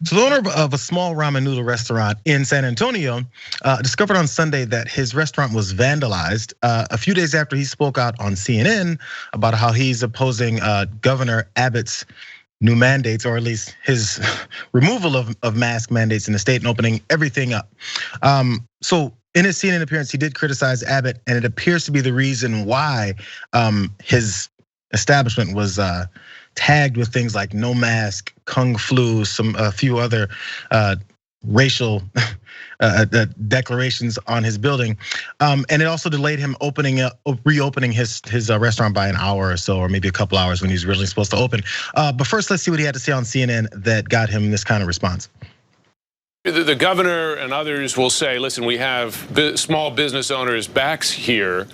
So the owner of a small ramen noodle restaurant in San Antonio discovered on Sunday that his restaurant was vandalized a few days after he spoke out on CNN about how he's opposing Governor Abbott's new mandates, or at least his removal of mask mandates in the state and opening everything up. So in his CNN appearance, he did criticize Abbott, and it appears to be the reason why his establishment was tagged with things like no mask, kung flu, a few other racial declarations on his building, and it also delayed him reopening his restaurant by an hour or so, or maybe a couple hours when he was originally supposed to open. But first, let's see what he had to say on CNN that got him this kind of response. The governor and others will say, listen, we have small business owners' backs here.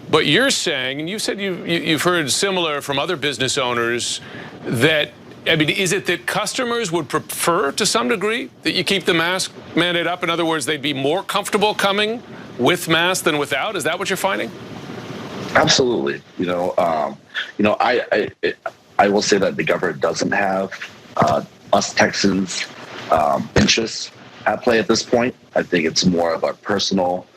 But you're saying, and you said you've heard similar from other business owners, that, I mean, is it that customers would prefer to some degree that you keep the mask mandate up? In other words, they'd be more comfortable coming with masks than without? Is that what you're finding? Absolutely. I will say that the government doesn't have us Texans' interests at play at this point. I think it's more of our personal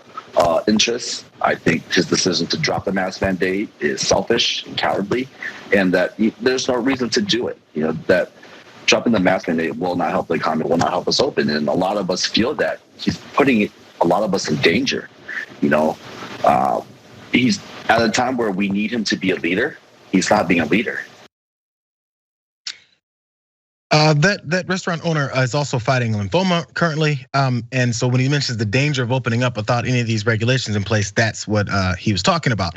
interests. I think his decision to drop the mask mandate is selfish and cowardly, and that there's no reason to do it. That dropping the mask mandate will not help the economy, will not help us open. And a lot of us feel that he's putting a lot of us in danger. He's at a time where we need him to be a leader. He's not being a leader. That restaurant owner is also fighting lymphoma currently, and so when he mentions the danger of opening up without any of these regulations in place, that's what he was talking about.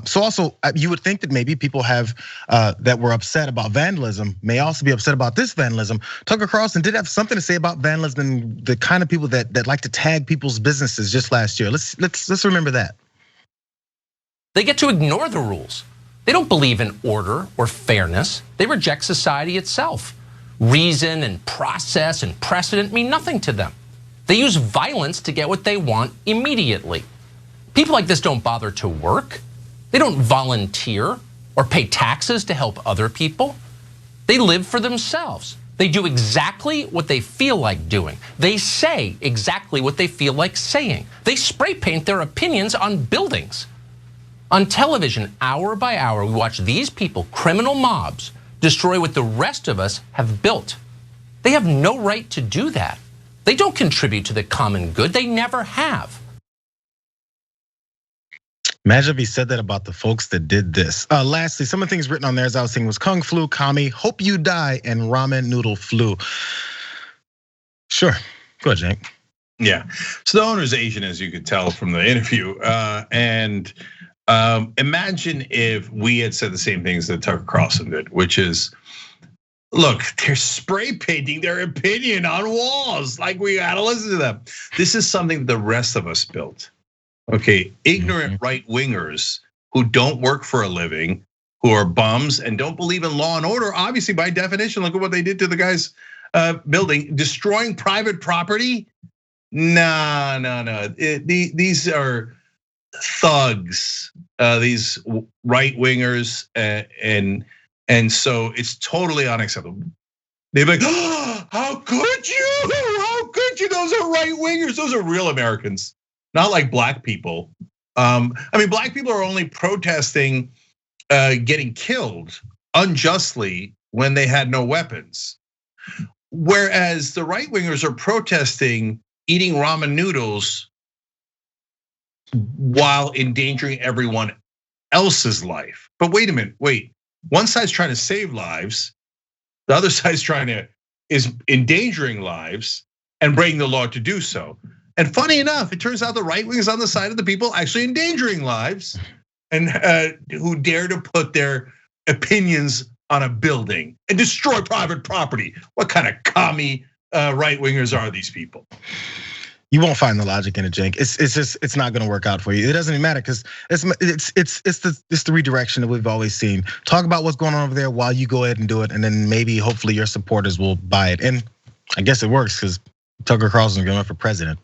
So also, you would think that maybe people that were upset about vandalism may also be upset about this vandalism. Tucker Carlson did have something to say about vandalism and the kind of people that like to tag people's businesses just last year. Let's remember that. They get to ignore the rules. They don't believe in order or fairness. They reject society itself. Reason and process and precedent mean nothing to them. They use violence to get what they want immediately. People like this don't bother to work. They don't volunteer or pay taxes to help other people. They live for themselves. They do exactly what they feel like doing. They say exactly what they feel like saying. They spray paint their opinions on buildings. On television, hour by hour, we watch these people, criminal mobs, destroy what the rest of us have built. They have no right to do that. They don't contribute to the common good. They never have. Imagine if he said that about the folks that did this. Lastly, some of the things written on there, as I was saying, was kung flu, kami, hope you die, and ramen noodle flu. Sure, go ahead, Cenk. Yeah, so the owner's Asian, as you could tell from the interview, and imagine if we had said the same things that Tucker Carlson did, which is, look, they're spray painting their opinion on walls. Like, we gotta listen to them. This is something the rest of us built. Okay, ignorant right-wingers who don't work for a living, who are bums and don't believe in law and order. Obviously, by definition, look at what they did to the guy's building, destroying private property. No. These are thugs, these right wingers, and so it's totally unacceptable. They're like, oh, how could you? How could you? Those are right wingers. Those are real Americans, not like black people. I mean, black people are only protesting getting killed unjustly when they had no weapons, whereas the right wingers are protesting eating ramen noodles while endangering everyone else's life. But wait a minute, one side's trying to save lives, the other side's is endangering lives and breaking the law to do so. And funny enough, it turns out the right wing is on the side of the people actually endangering lives and who dare to put their opinions on a building and destroy private property. What kind of commie right wingers are these people? You won't find the logic in it, Cenk. It's not going to work out for you. It doesn't even matter because it's the redirection that we've always seen. Talk about what's going on over there while you go ahead and do it, and then maybe hopefully your supporters will buy it. And I guess it works because Tucker Carlson's going to run for president.